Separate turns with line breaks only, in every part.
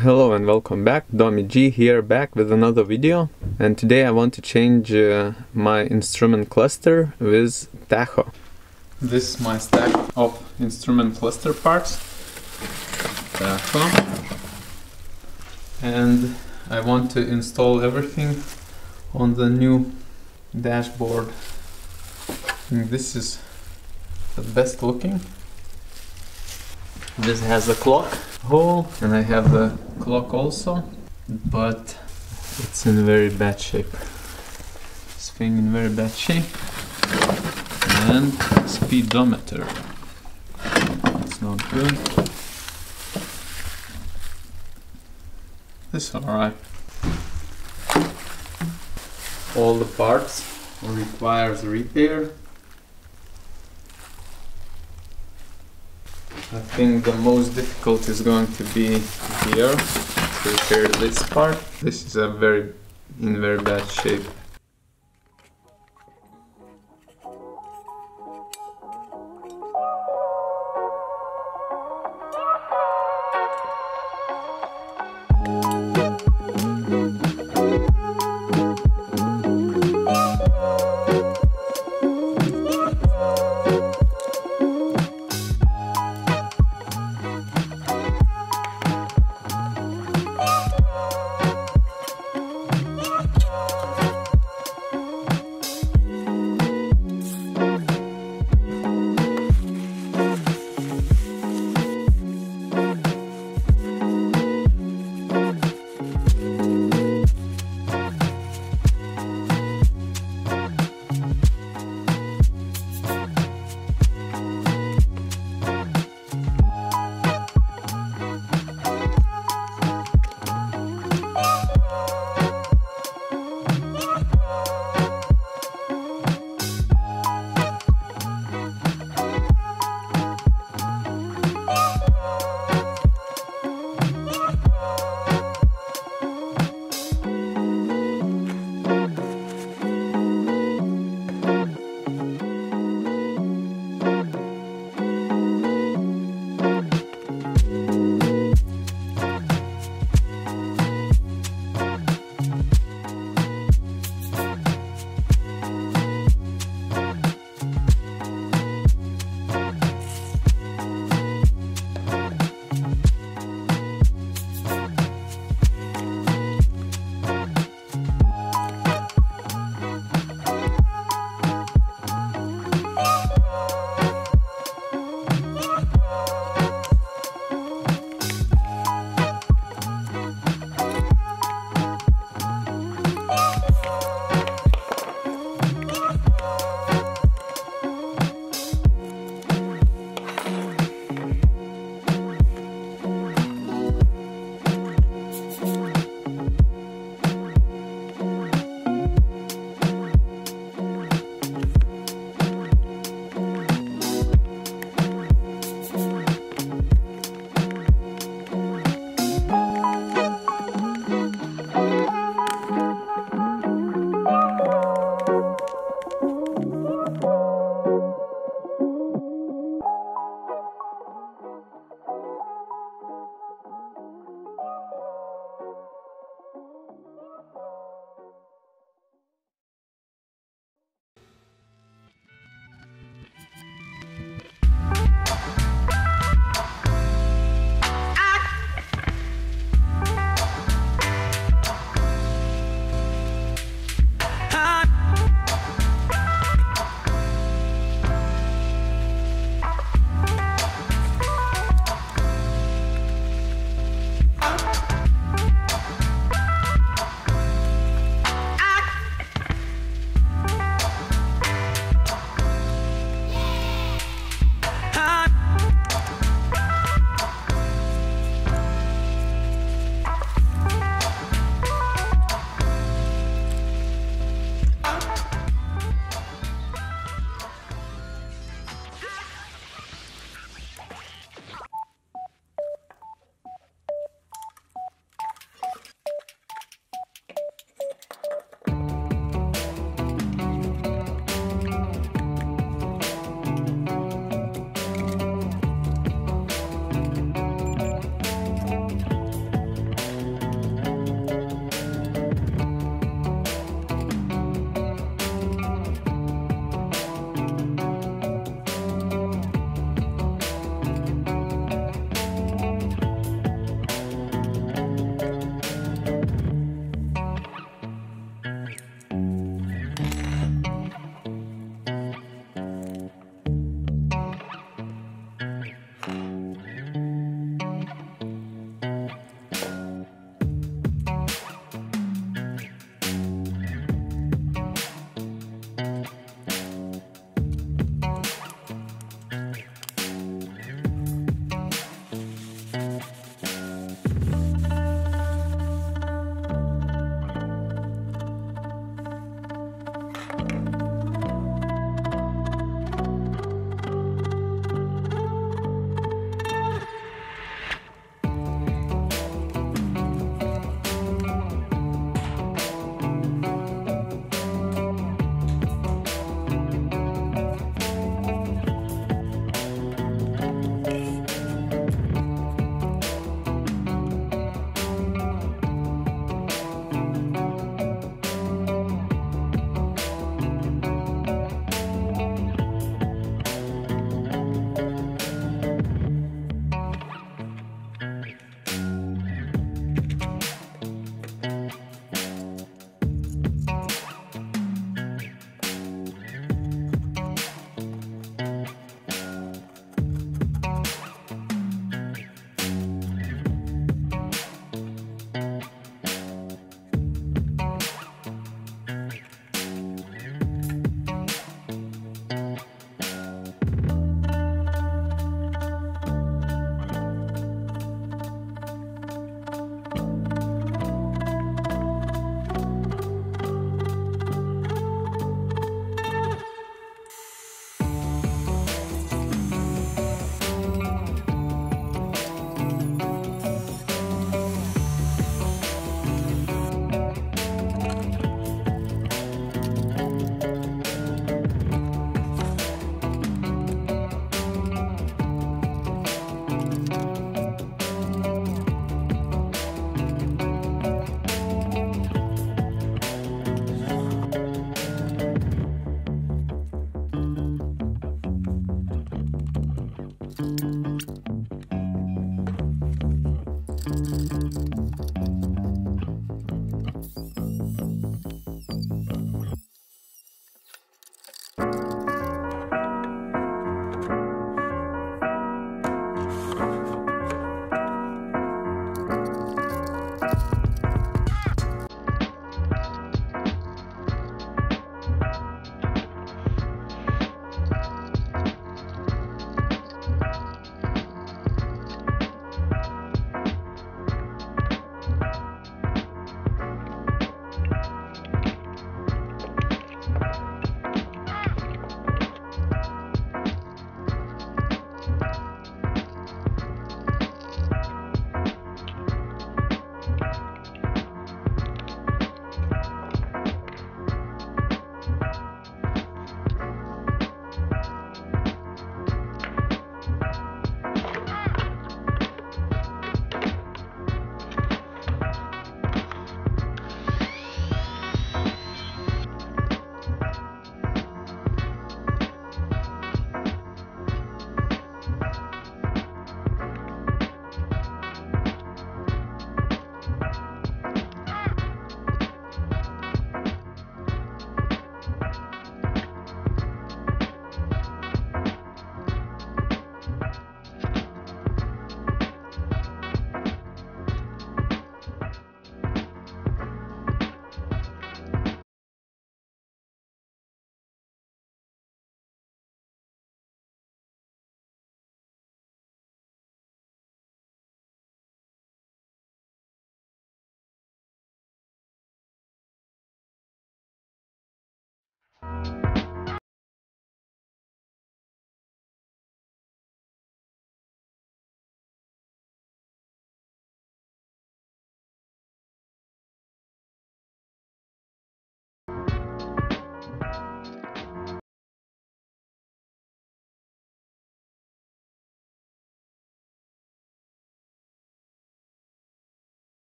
Hello and welcome back, Domi G here, back with another video, and today I want to change my instrument cluster with tacho. This is my stack of instrument cluster parts, tacho, and I want to install everything on the new dashboard. And this is the best looking. This has a clock hole and I have the clock also, but it's in very bad shape. This thing in very bad shape. And speedometer. It's not good. This is alright. All the parts requires repair. I think the most difficult is going to be here to repair this part. This is in very bad shape.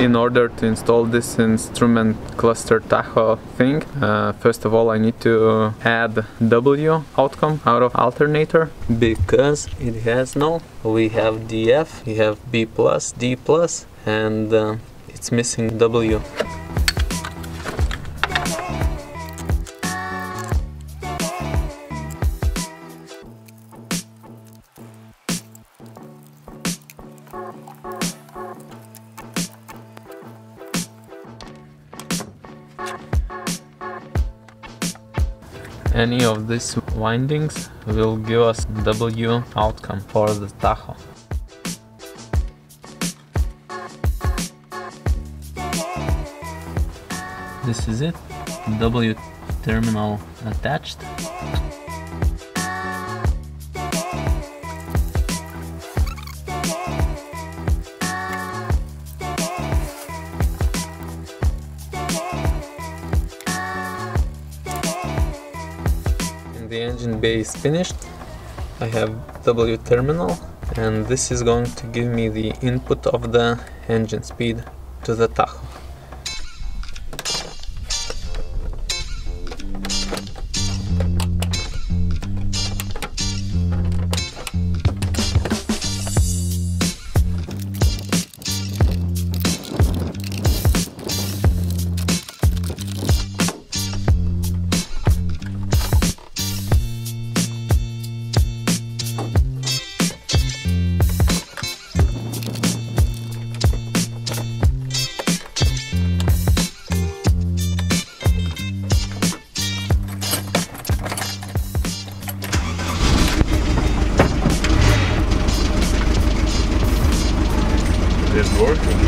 in order to install this instrument cluster tacho thing, first of all I need to add W outcome out of alternator, because it has no. We have DF, we have B+, D+, and it's missing W. Any of these windings will give us W outcome for the tacho. This is it, W terminal attached. The engine bay is finished. I have W terminal, and this is going to give me the input of the engine speed to the tacho.
It's working.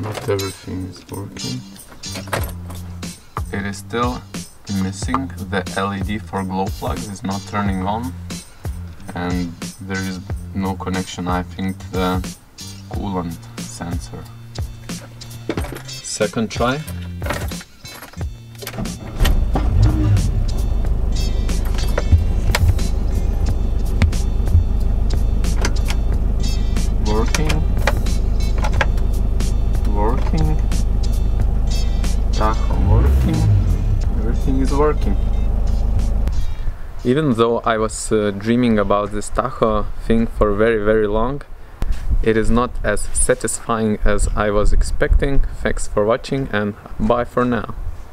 Not everything is working. It is still missing. The LED for glow plugs is not turning on, and there is no connection, I think, to the coolant sensor.
Second try.
Working, tacho working, everything is working.
Even though I was dreaming about this tacho thing for very long, it is not as satisfying as I was expecting. Thanks for watching, and bye for now.